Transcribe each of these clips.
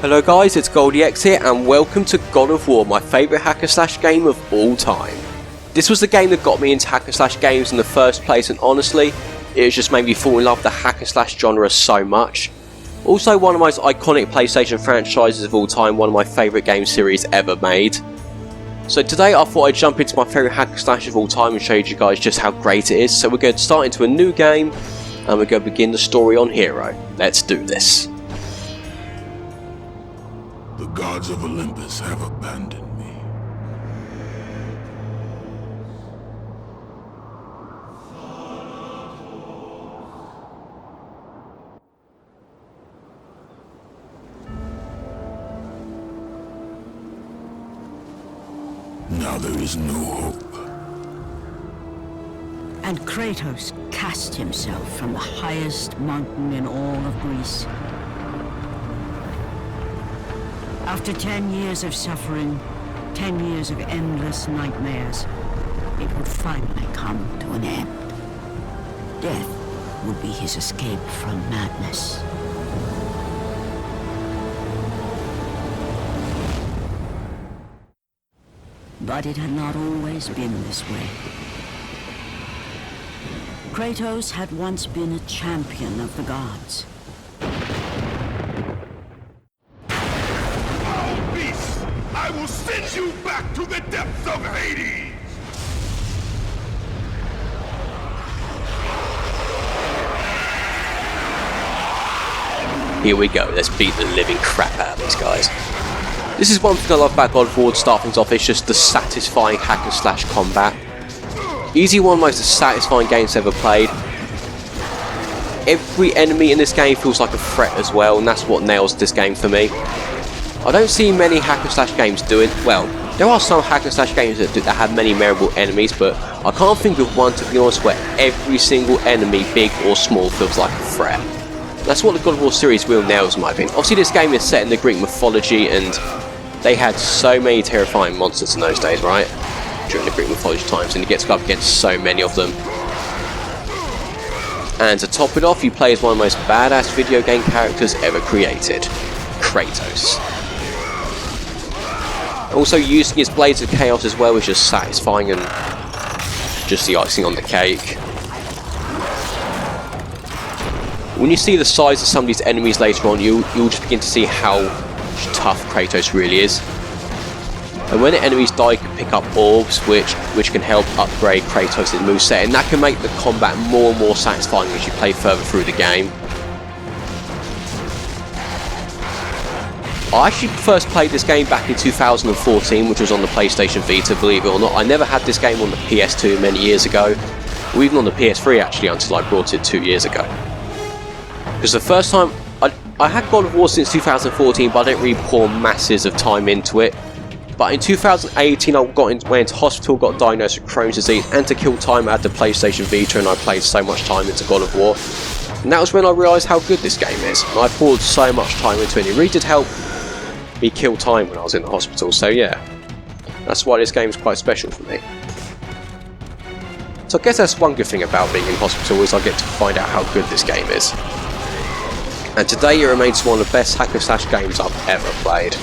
Hello guys, it's goldiex here and welcome to God of War, my favourite hack and slash game of all time. This was the game that got me into hack and slash games in the first place, and honestly, it has just made me fall in love with the hack and slash genre so much. Also one of the most iconic PlayStation franchises of all time, one of my favourite game series ever made. So today I thought I'd jump into my favourite hack and slash of all time and show you guys just how great it is. So we're going to start into a new game and we're going to begin the story on Hero. Let's do this. The gods of Olympus have abandoned me. Now there is no hope. And Kratos cast himself from the highest mountain in all of Greece. After 10 years of suffering, 10 years of endless nightmares, it would finally come to an end. Death would be his escape from madness. But it had not always been this way. Kratos had once been a champion of the gods. I will send you back to the depths of Hades! Here we go, let's beat the living crap out of these guys. This is one thing I love about God of War to start things off, it's just the satisfying hack and slash combat. Easily one of the most satisfying games ever played. Every enemy in this game feels like a threat as well, and that's what nails this game for me. I don't see many hack and slash games doing well. There are some hack and slash games that have many memorable enemies, but I can't think of one, to be honest, where every single enemy, big or small, feels like a threat. That's what the God of War series real nails, in my opinion. Obviously this game is set in the Greek mythology, and they had so many terrifying monsters in those days, right? During the Greek mythology times, and you get to go up against so many of them. And to top it off, you play as one of the most badass video game characters ever created, Kratos. Also using his Blades of Chaos as well, which is satisfying and just the icing on the cake. When you see the size of some of these enemies later on, you'll just begin to see how tough Kratos really is. And when the enemies die, you can pick up orbs, which can help upgrade Kratos' moveset, and that can make the combat more and more satisfying as you play further through the game. I actually first played this game back in 2014, which was on the PlayStation Vita, believe it or not. I never had this game on the PS2 many years ago, or even on the PS3 actually, until I brought it 2 years ago. Because the first time, I had God of War since 2014, but I didn't really pour masses of time into it. But in 2018 I went into hospital, got diagnosed with Crohn's disease, and to kill time I had the PlayStation Vita, and I played so much time into God of War. And that was when I realised how good this game is. I poured so much time into it, and it really did help me kill time when I was in the hospital, so yeah, that's why this game is quite special for me. So I guess that's one good thing about being in hospital, is I get to find out how good this game is. And today it remains one of the best hack and slash games I've ever played.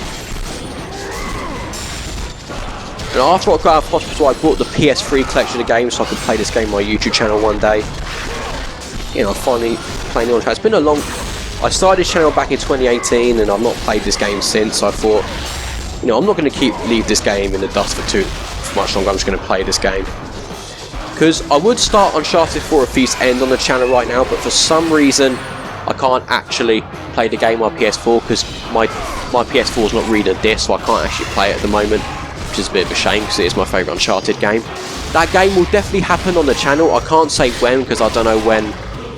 And after I got out of hospital, I bought the PS3 collection of games so I could play this game on my YouTube channel one day. You know, I'm finally playing it on track. It's been a long... I started this channel back in 2018 and I've not played this game since, so I thought, you know, I'm not going to leave this game in the dust for much longer. I'm just going to play this game. Because I would start Uncharted 4: A Thief's End on the channel right now, but for some reason I can't actually play the game on PS4 because my PS4 is not reading a disc, so I can't actually play it at the moment, which is a bit of a shame because it is my favourite Uncharted game. That game will definitely happen on the channel. I can't say when because I don't know when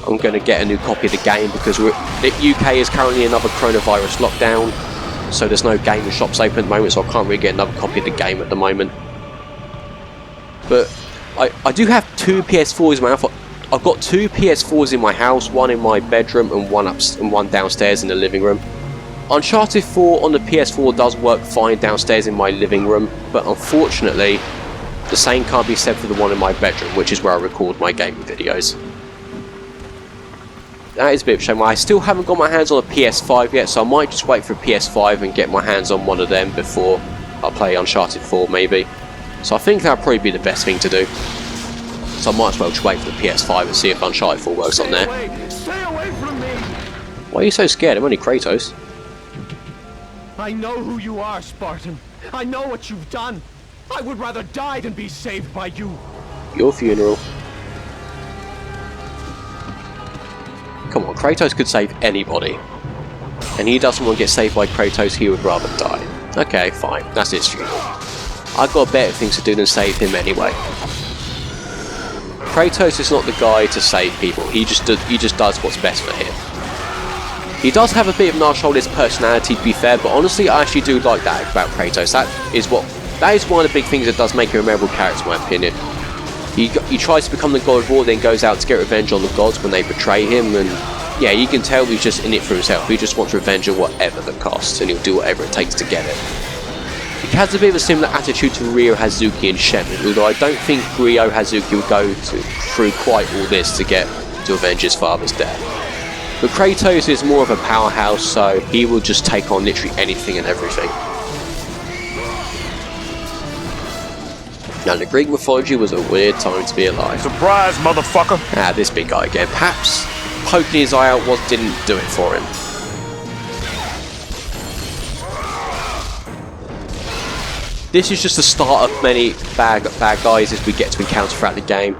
I'm going to get a new copy of the game, because the UK is currently another coronavirus lockdown, so there's no gaming shops open at the moment, so I can't really get another copy of the game at the moment. But I do have two PS4s in my house. I've got two PS4s in my house, one in my bedroom and one downstairs in the living room. Uncharted 4 on the PS4 does work fine downstairs in my living room, but unfortunately the same can't be said for the one in my bedroom, which is where I record my gaming videos. that is a bit of a shame. I still haven't got my hands on a PS5 yet, so I might just wait for a PS5 and get my hands on one of them before I play Uncharted 4 maybe. So I think that would probably be the best thing to do. So I might as well just wait for the PS5 and see if Uncharted 4 works on there. Stay away from me! Why are you so scared? I'm only Kratos. I know who you are, Spartan. I know what you've done. I would rather die than be saved by you. Your funeral. Come on, Kratos could save anybody. And he doesn't want to get saved by Kratos, he would rather die. Okay, fine, that's his funeral. I've got better things to do than save him anyway. Kratos is not the guy to save people, he just does what's best for him. He does have a bit of an arse-shoulder's personality, to be fair, but honestly I actually do like that about Kratos. That is one of the big things that does make him a memorable character in my opinion. He tries to become the god of war, then goes out to get revenge on the gods when they betray him, and yeah, you can tell he's just in it for himself. He just wants revenge at whatever the cost, and he'll do whatever it takes to get it. He has a bit of a similar attitude to Ryo Hazuki and Shenmue, although I don't think Ryo Hazuki will go through quite all this to avenge his father's death. But Kratos is more of a powerhouse, so he will just take on literally anything and everything. Now, the Greek mythology was a weird time to be alive. Surprise, motherfucker! Ah, this big guy again. Perhaps poking his eye out didn't do it for him. This is just the start of many bad guys as we get to encounter throughout the game.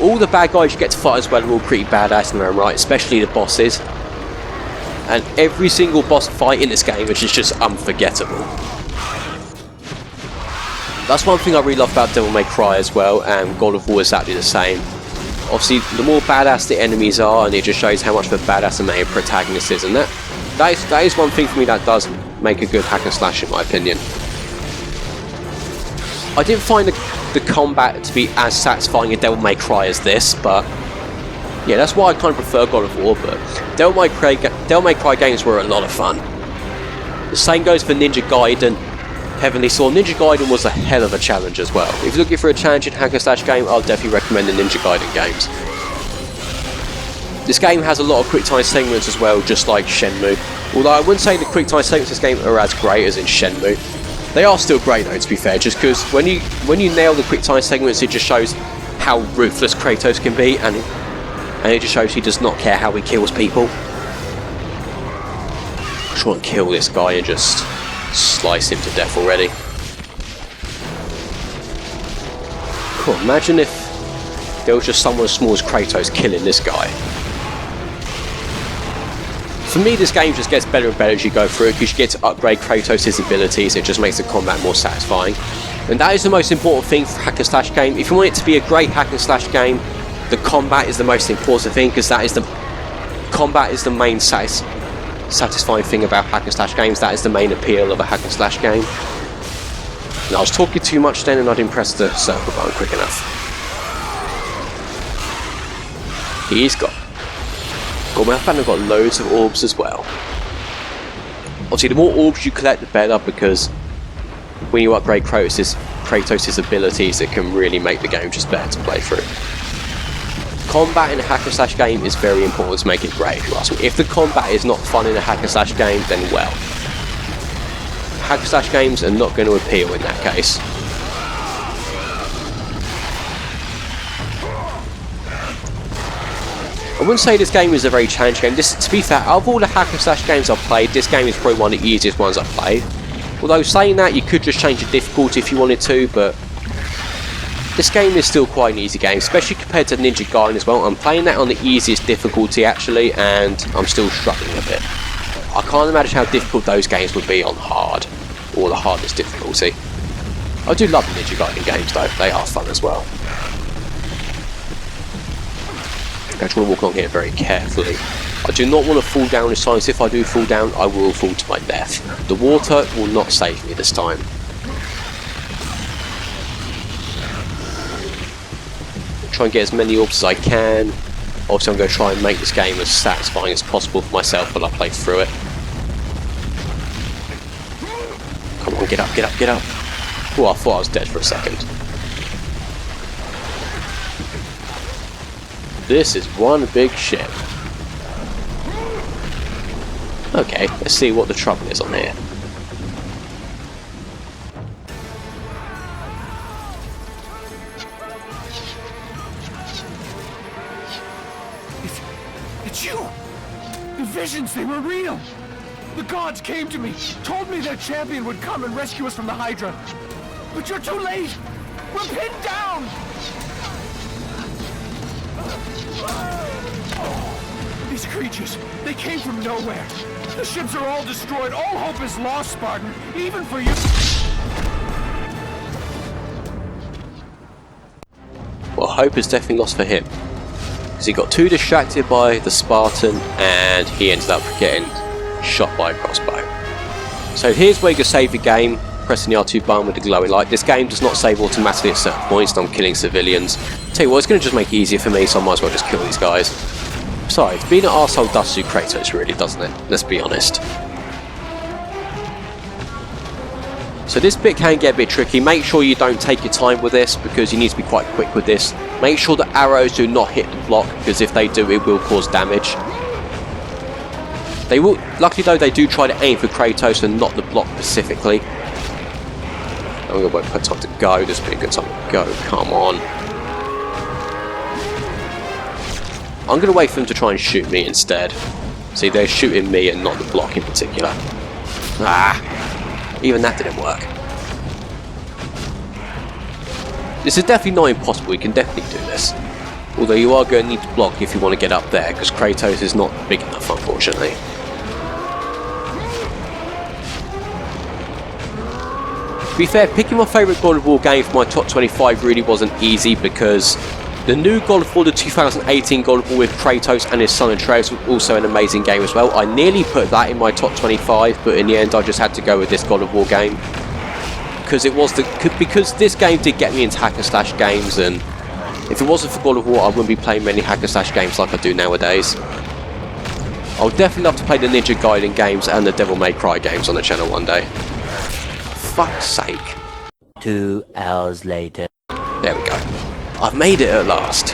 All the bad guys you get to fight as well are all pretty badass in their own right, especially the bosses. And every single boss fight in this game is just unforgettable. That's one thing I really love about Devil May Cry as well, and God of War is exactly the same. Obviously, the more badass the enemies are, and it just shows how much of a badass the main protagonist is, and that is one thing for me that does make a good hack and slash in my opinion. I didn't find the combat to be as satisfying in Devil May Cry as this, but yeah, that's why I kind of prefer God of War, but Devil May Cry games were a lot of fun. The same goes for Ninja Gaiden, Heavenly Sword. Ninja Gaiden was a hell of a challenge as well. If you're looking for a challenging hack and slash game, I'll definitely recommend the Ninja Gaiden games. This game has a lot of quick time segments as well, just like Shenmue. Although I wouldn't say the quick time segments in this game are as great as in Shenmue. They are still great though, to be fair, just because when you nail the quick time segments, it just shows how ruthless Kratos can be, and it just shows he does not care how he kills people. I just want to kill this guy and just slice him to death already. Cool, imagine if there was just someone as small as Kratos killing this guy. For me, this game just gets better and better as you go through it, because you get to upgrade Kratos' abilities. It just makes the combat more satisfying. And that is the most important thing for a hack and slash game. If you want it to be a great hack and slash game, the combat is the most important thing, because combat is the main satisfying thing about hack and slash games. That is the main appeal of a hack and slash game. And I was talking too much then and I didn't press the circle button quick enough. He's got I've got loads of orbs as well. Obviously the more orbs you collect the better, because when you upgrade Kratos' abilities, it can really make the game just better to play through. Combat in a hack and slash game is very important to make it great, if you ask me. If the combat is not fun in a hack and slash game, then well, hack and slash games are not going to appeal in that case. I wouldn't say this game is a very challenging game. To be fair, out of all the hack and slash games I've played, this game is probably one of the easiest ones I've played. Although saying that, you could just change the difficulty if you wanted to, but this game is still quite an easy game, especially compared to Ninja Gaiden as well. I'm playing that on the easiest difficulty actually, and I'm still struggling a bit. I can't imagine how difficult those games would be on hard, or the hardest difficulty. I do love the Ninja Gaiden games though, they are fun as well. I just want to walk along here very carefully. I do not want to fall down this time, so if I do fall down, I will fall to my death. The water will not save me this time. Try and get as many orbs as I can. Obviously I'm going to try and make this game as satisfying as possible for myself while I play through it. Come on, get up, get up, get up. Oh, I thought I was dead for a second. This is one big ship. Okay, let's see what the trouble is on here. It's you! The visions, they were real! The gods came to me, told me their champion would come and rescue us from the Hydra. But you're too late! We're pinned down! These creatures, they came from nowhere. The ships are all destroyed. All hope is lost, Spartan. Even for you. Well, hope is definitely lost for him. Because he got too distracted by the Spartan and he ended up getting shot by a crossbow. So here's where you can save the game, pressing the R2 button with the glowing light. This game does not save automatically at certain points, and I'm killing civilians. Tell you what, it's going to just make it easier for me, so I might as well just kill these guys. Besides, being an arsehole does suit Kratos really, doesn't it? Let's be honest. So this bit can get a bit tricky. Make sure you don't take your time with this, because you need to be quite quick with this. Make sure the arrows do not hit the block, because if they do, it will cause damage. They will, luckily though, they do try to aim for Kratos and not the block specifically. I'm going to wait for time to go. This will be a good time to go. Come on. I'm going to wait for them to try and shoot me instead. See, they're shooting me and not the block in particular. Ah, even that didn't work. This is definitely not impossible. You can definitely do this. Although you are going to need to block if you want to get up there, because Kratos is not big enough, unfortunately. To be fair, picking my favourite God of War game for my top 25 really wasn't easy, because the new God of War, the 2018 God of War with Kratos and his son Atreus, was also an amazing game as well. I nearly put that in my top 25, but in the end I just had to go with this God of War game. Because this game did get me into hack and slash games, and if it wasn't for God of War I wouldn't be playing many hack and slash games like I do nowadays. I would definitely love to play the Ninja Gaiden games and the Devil May Cry games on the channel one day. Fuck's sake. 2 hours later. There we go. I've made it at last.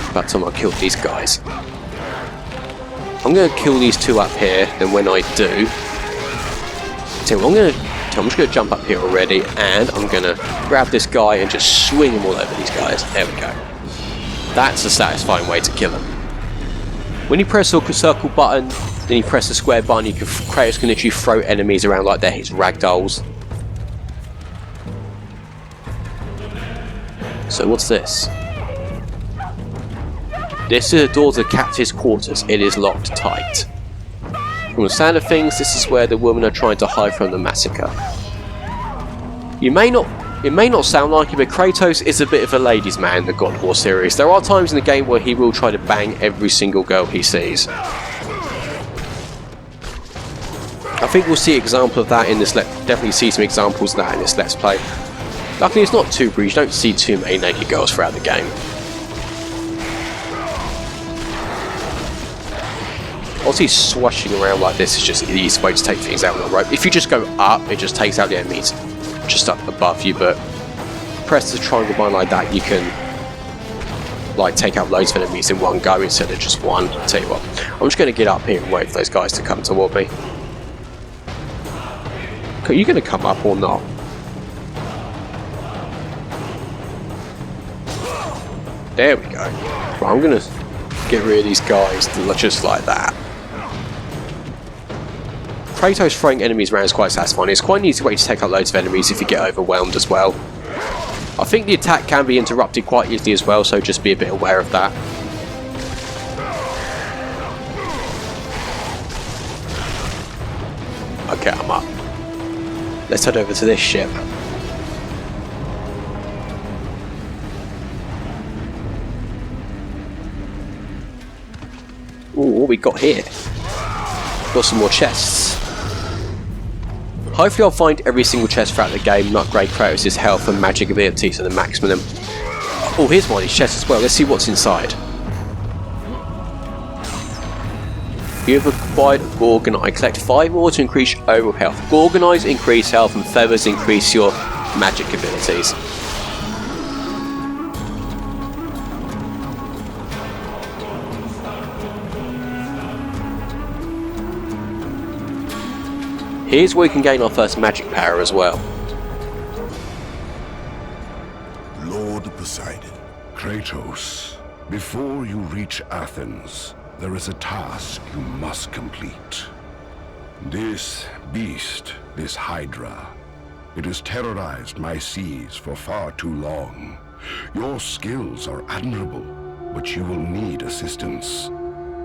About time I killed these guys. I'm going to kill these two up here, then when I do... So I'm just going to jump up here already, and I'm going to grab this guy and just swing him all over these guys. There we go. That's a satisfying way to kill him. When you press the circle button, then you press the square button, Kratos can literally throw enemies around like they're his ragdolls. So what's this? This is a door to the captive's quarters. It is locked tight. From the sound of things, this is where the women are trying to hide from the massacre. It may not sound like it, but Kratos is a bit of a ladies' man in the God of War series. There are times in the game where he will try to bang every single girl he sees. I think we'll see an example of that in this. Definitely see some examples of that in this Let's Play. Luckily, it's not too brief. You don't see too many naked girls throughout the game. Obviously, swashing around like this is just the easiest way to take things out on the rope. If you just go up, it just takes out the enemies just up above you, but press the triangle button like that, you can like take out loads of enemies in one go instead of just one. I'll tell you what, I'm just going to get up here and wait for those guys to come toward me. Are you going to come up or not? There we go. Right, I'm going to get rid of these guys just like that. Kratos throwing enemies around is quite satisfying. It's quite an easy way to take out loads of enemies if you get overwhelmed as well. I think the attack can be interrupted quite easily as well, so just be a bit aware of that. Okay, I'm up. Let's head over to this ship. Ooh, what we got here? Got some more chests. Hopefully I'll find every single chest throughout the game and upgrade Kratos' health and magic abilities to the maximum. Oh, here's one of these chests as well. Let's see what's inside. You have acquired Gorgonite. Collect 5 more to increase overall health. Gorgonite increase health and feathers increase your magic abilities. Here's where we can gain our first magic power as well. Lord Poseidon. Kratos, before you reach Athens, there is a task you must complete. This beast, this Hydra, it has terrorized my seas for far too long. Your skills are admirable, but you will need assistance.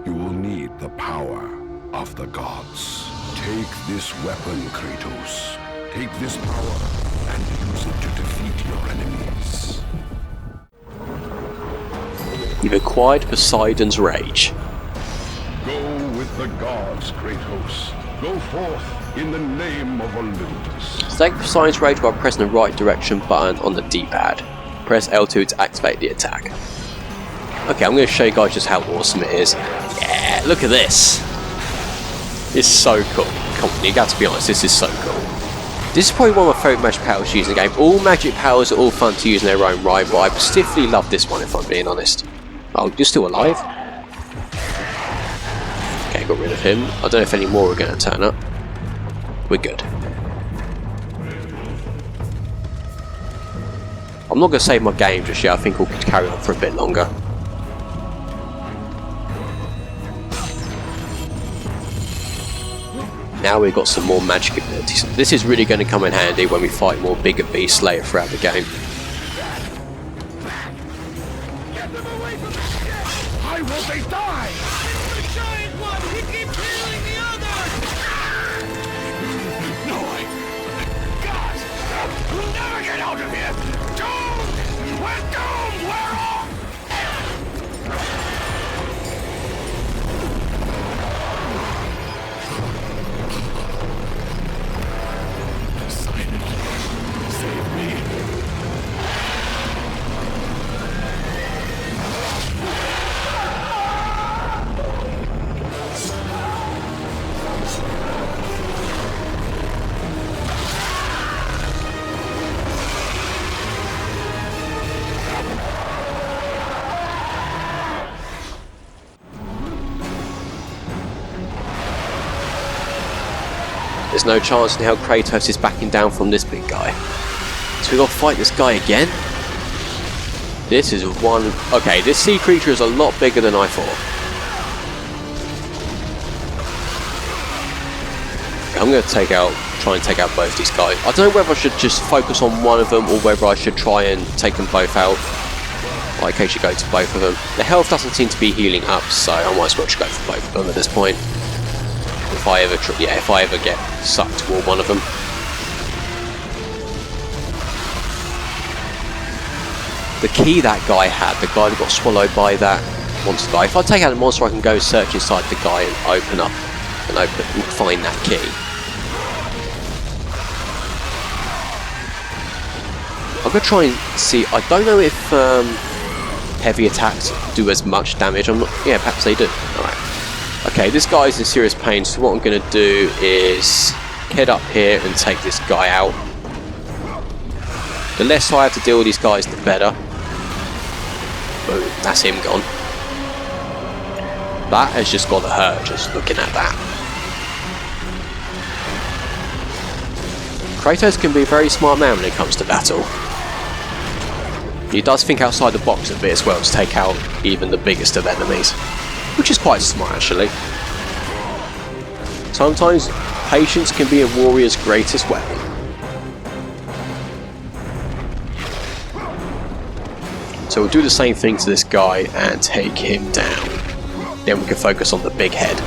You will need the power of the gods. Take this weapon, Kratos. Take this power and use it to defeat your enemies. You've acquired Poseidon's Rage. Go with the gods, Kratos. Go forth in the name of Olympus. Select Poseidon's Rage by pressing the right direction button on the D-pad. Press L2 to activate the attack. Okay, I'm going to show you guys just how awesome it is. Yeah, look at this. It's so cool. Come on, you got to be honest, this is so cool. This is probably one of my favourite magic powers to use in the game. All magic powers are all fun to use in their own right, but I particularly love this one if I'm being honest. Oh, you're still alive? Okay, got rid of him. I don't know if any more are going to turn up. We're good. I'm not going to save my game just yet. I think we'll carry on for a bit longer. Now we've got some more magic abilities. This is really going to come in handy when we fight more bigger beasts later throughout the game. Get them away from the ship! Why won't they die? The giant one! He keeps healing the others! No way! God! We'll never get out of here! Doomed! We're doomed! We're off! Save me! There's no chance in hell Kratos is backing down from this big guy. So we gotta fight this guy again? This is one... Okay, this sea creature is a lot bigger than I thought. I'm gonna try and take out both these guys. I don't know whether I should just focus on one of them or whether I should try and take them both out. I occasionally go to both of them. The health doesn't seem to be healing up, so I might as well just go for both of them at this point. If I ever get sucked toward one of them. The key that guy had, the guy that got swallowed by that monster guy. If I take out the monster, I can go search inside the guy and find that key. I'm gonna try and see. I don't know if heavy attacks do as much damage. Yeah, perhaps they do. All right. Okay, this guy's in serious pain, so what I'm going to do is head up here and take this guy out. The less I have to deal with these guys, the better. Boom, that's him gone. That has just got to hurt, just looking at that. Kratos can be a very smart man when it comes to battle. He does think outside the box a bit as well to take out even the biggest of enemies. Which is quite smart, actually. Sometimes patience can be a warrior's greatest weapon. So we'll do the same thing to this guy and take him down. Then we can focus on the big head.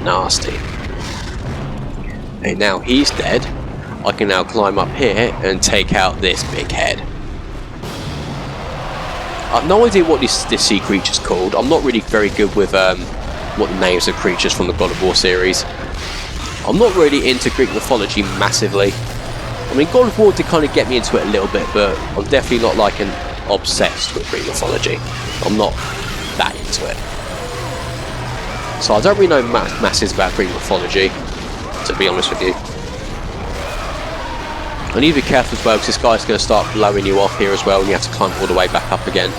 Nasty. And now he's dead. I can now climb up here and take out this big head. I've no idea what this sea creature's called. I'm not really very good with what the names of creatures from the God of War series. I'm not really into Greek mythology massively. I mean, God of War did kind of get me into it a little bit, but I'm definitely not like obsessed with Greek mythology. I'm not that into it. So I don't really know masses about Greek mythology, to be honest with you. I need to be careful as well, because this guy's going to start blowing you off here as well, and you have to climb all the way back up again.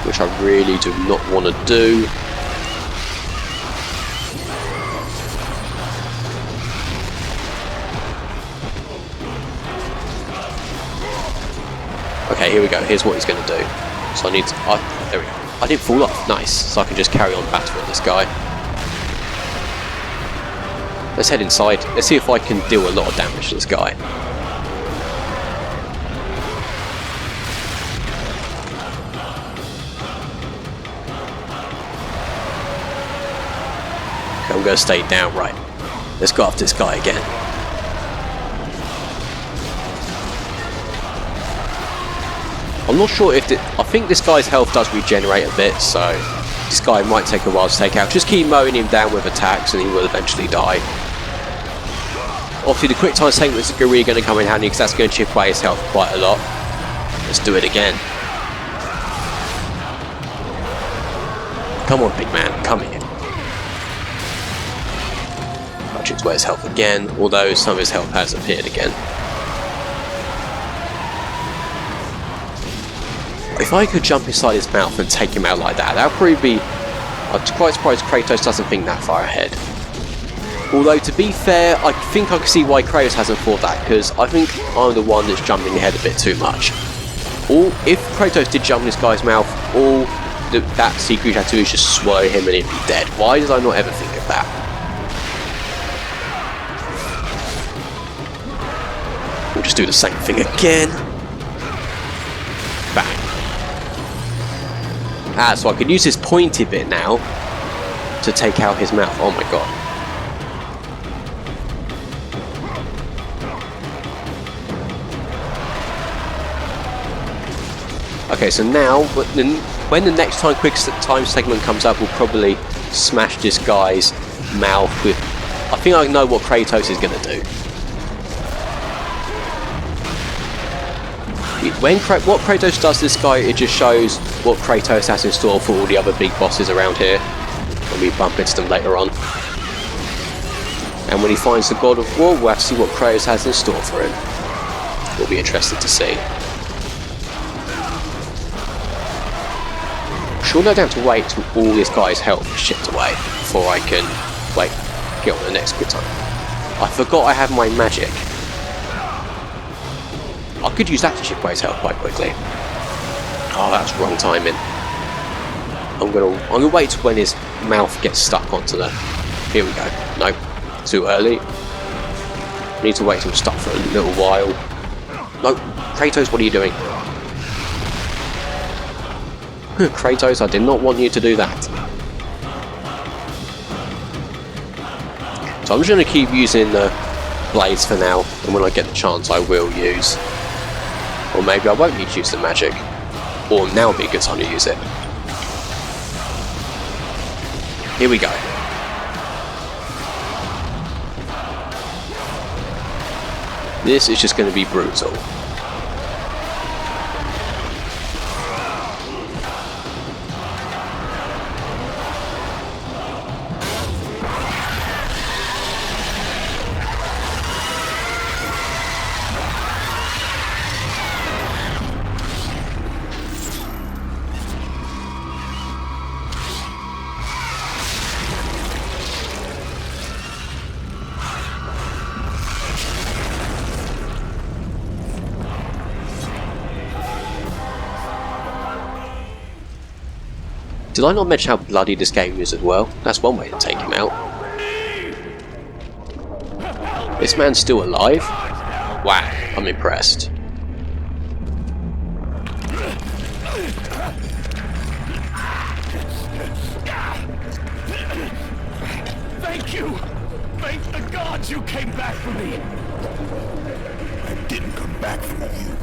which I really do not want to do. Okay, here we go. Here's what he's going to do. So I need to... there we go. I didn't fall off. Nice. So I can just carry on battering this guy. Let's head inside. Let's see if I can deal a lot of damage to this guy. Okay, I'm going to stay down. Right. Let's go after this guy again. I'm not sure if... I think this guy's health does regenerate a bit, so this guy might take a while to take out. Just keep mowing him down with attacks and he will eventually die. Obviously the quick time statements are really going to come in handy because that's going to chip away his health quite a lot. Let's do it again. Come on, big man, come here. I'll chip away his health again, although some of his health has appeared again. If I could jump inside his mouth and take him out like that, that would probably be... I'm quite surprised Kratos doesn't think that far ahead. Although, to be fair, I think I can see why Kratos hasn't thought that, because I think I'm the one that's jumping ahead a bit too much. If Kratos did jump in this guy's mouth, all that sea creature had to do is just swallow him and he'd be dead. Why did I not ever think of that? We'll just do the same thing again. Bang. Ah, so I could use this pointy bit now to take out his mouth. Oh my god. Okay, so now, when the next quick time segment comes up, we'll probably smash this guy's mouth with... I think I know what Kratos is going to do. What Kratos does to this guy, it just shows what Kratos has in store for all the other big bosses around here when we bump into them later on. And when he finds the God of War, we'll have to see what Kratos has in store for him. We'll be interested to see. Surely I don't have to wait till all this guy's health is chipped away before I can get on the next quick time. I forgot I have my magic. I could use that to chip away his health quite quickly. Oh, that's wrong timing. I'm gonna wait till when his mouth gets stuck onto the... Here we go. Nope. Too early. Need to wait till it's stuck for a little while. No, Kratos, what are you doing? Kratos, I did not want you to do that. So I'm just going to keep using the blades for now, and when I get the chance I will use. Or maybe I won't need to use the magic. Or now would be a good time to use it. Here we go. This is just going to be brutal. Did I not mention how bloody this game is as well? That's one way to take him out. This man's still alive? Wow, I'm impressed. Thank you! Thank the gods you came back for me! I didn't come back for you.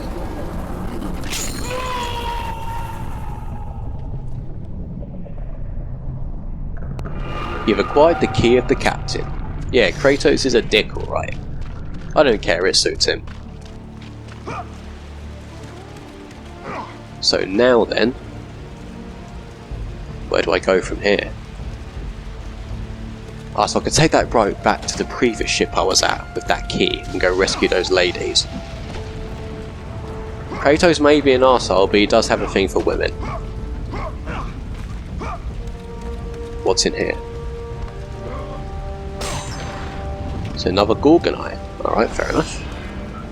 You've acquired the key of the captain. Yeah, Kratos is a dick, alright. I don't care, it suits him. So now then, where do I go from here? Ah, so I could take that rope back to the previous ship I was at with that key and go rescue those ladies. Kratos may be an arsehole, but he does have a thing for women. what's in here. So another Gorgonite. Alright, fair enough.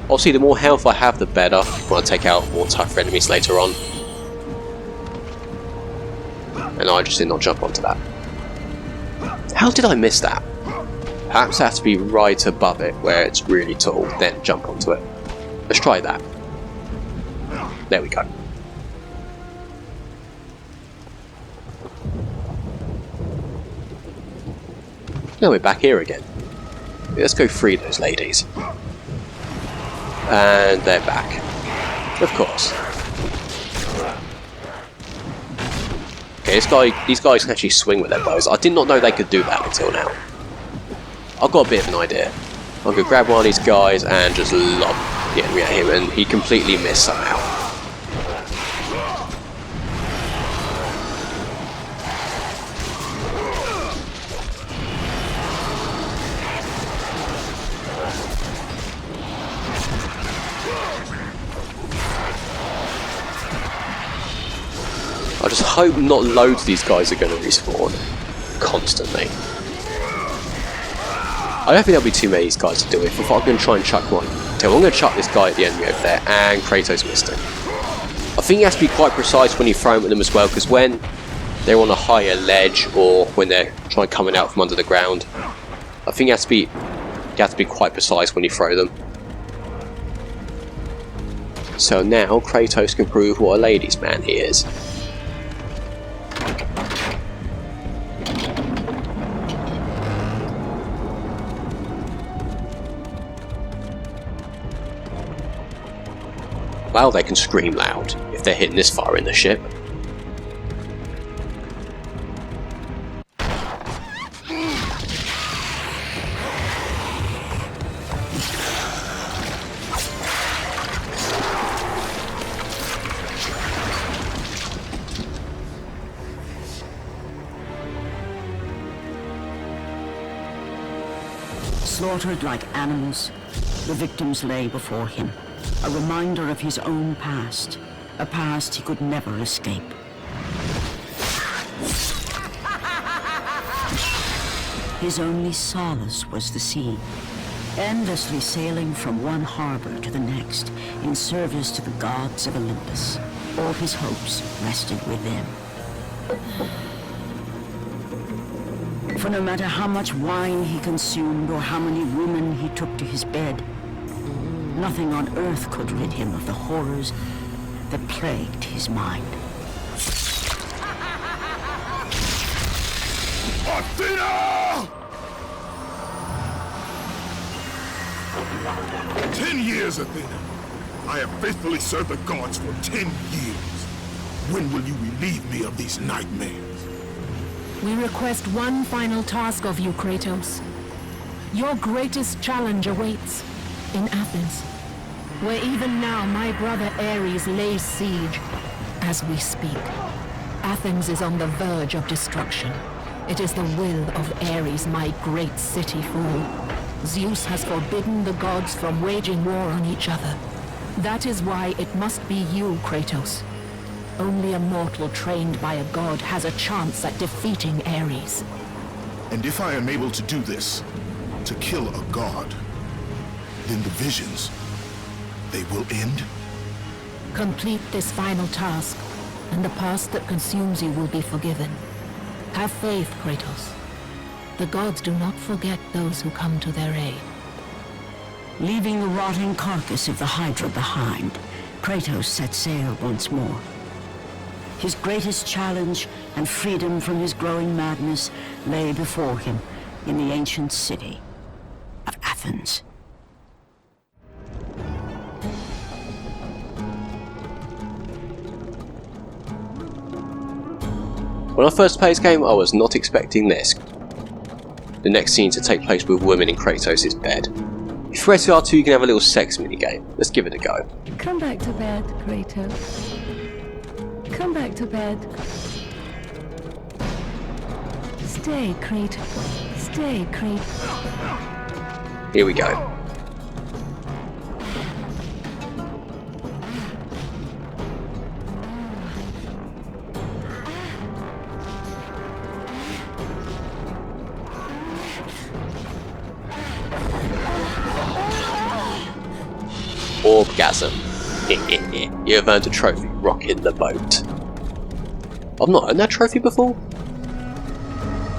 Obviously, the more health I have, the better when I take out more tougher enemies later on. And I just did not jump onto that. How did I miss that? Perhaps I have to be right above it, where it's really tall, then jump onto it. Let's try that. There we go. Now we're back here again. Let's go free those ladies. And they're back. Of course. Okay, these guys can actually swing with their bows. I did not know they could do that until now. I've got a bit of an idea. I'm going to grab one of these guys and just lob the enemy at him, and he completely missed somehow. I just hope not loads of these guys are going to respawn constantly. I don't think there'll be too many of these guys to do it. If I'm going to try and chuck one, so I'm going to chuck this guy at the enemy over there, and Kratos missed it. I think you have to be quite precise when you throw them at them as well, because when they're on a higher ledge or when they're trying coming out from under the ground, I think you have to be quite precise when you throw them. So now Kratos can prove what a ladies' man he is. Wow, they can scream loud if they're hitting this far in the ship. Slaughtered like animals, the victims lay before him. A reminder of his own past, a past he could never escape. His only solace was the sea, endlessly sailing from one harbor to the next in service to the gods of Olympus. All his hopes rested with them. For no matter how much wine he consumed or how many women he took to his bed, nothing on earth could rid him of the horrors that plagued his mind. Athena! 10 years, Athena. I have faithfully served the gods for 10 years. When will you relieve me of these nightmares? We request one final task of you, Kratos. Your greatest challenge awaits in Athens, where even now my brother Ares lays siege as we speak. Athens is on the verge of destruction. It is the will of Ares my great city fall. Zeus has forbidden the gods from waging war on each other. That is why it must be you, Kratos. Only a mortal trained by a god has a chance at defeating Ares. And if I am able to do this, to kill a god, then the visions, they will end? Complete this final task, and the past that consumes you will be forgiven. Have faith, Kratos. The gods do not forget those who come to their aid. Leaving the rotting carcass of the Hydra behind, Kratos set sail once more. His greatest challenge and freedom from his growing madness lay before him in the ancient city of Athens. When I first played this game, I was not expecting this. The next scene to take place with women in Kratos' bed. If you're SVR2, you can have a little sex minigame. Let's give it a go. Come back to bed, Kratos. Come back to bed. Stay, Kratos. Stay, Kratos. Here we go. Orgasm. You have earned a trophy, rocking the boat. I've not earned that trophy before?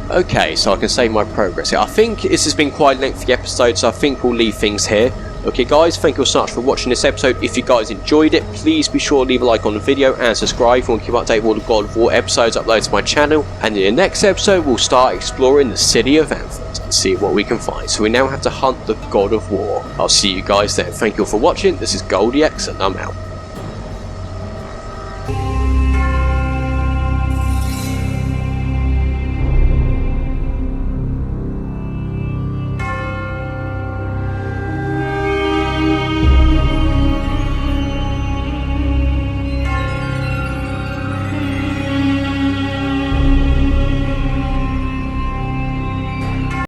Okay, so I can save my progress here. I think this has been quite a lengthy episode, so I think we'll leave things here. Okay guys, thank you so much for watching this episode. If you guys enjoyed it, please be sure to leave a like on the video and subscribe if you want to keep updated with all the God of War episodes uploaded to my channel. And in the next episode, we'll start exploring the city of Athens and see what we can find. So we now have to hunt the God of War. I'll see you guys then. Thank you all for watching. This is goldiex and I'm out.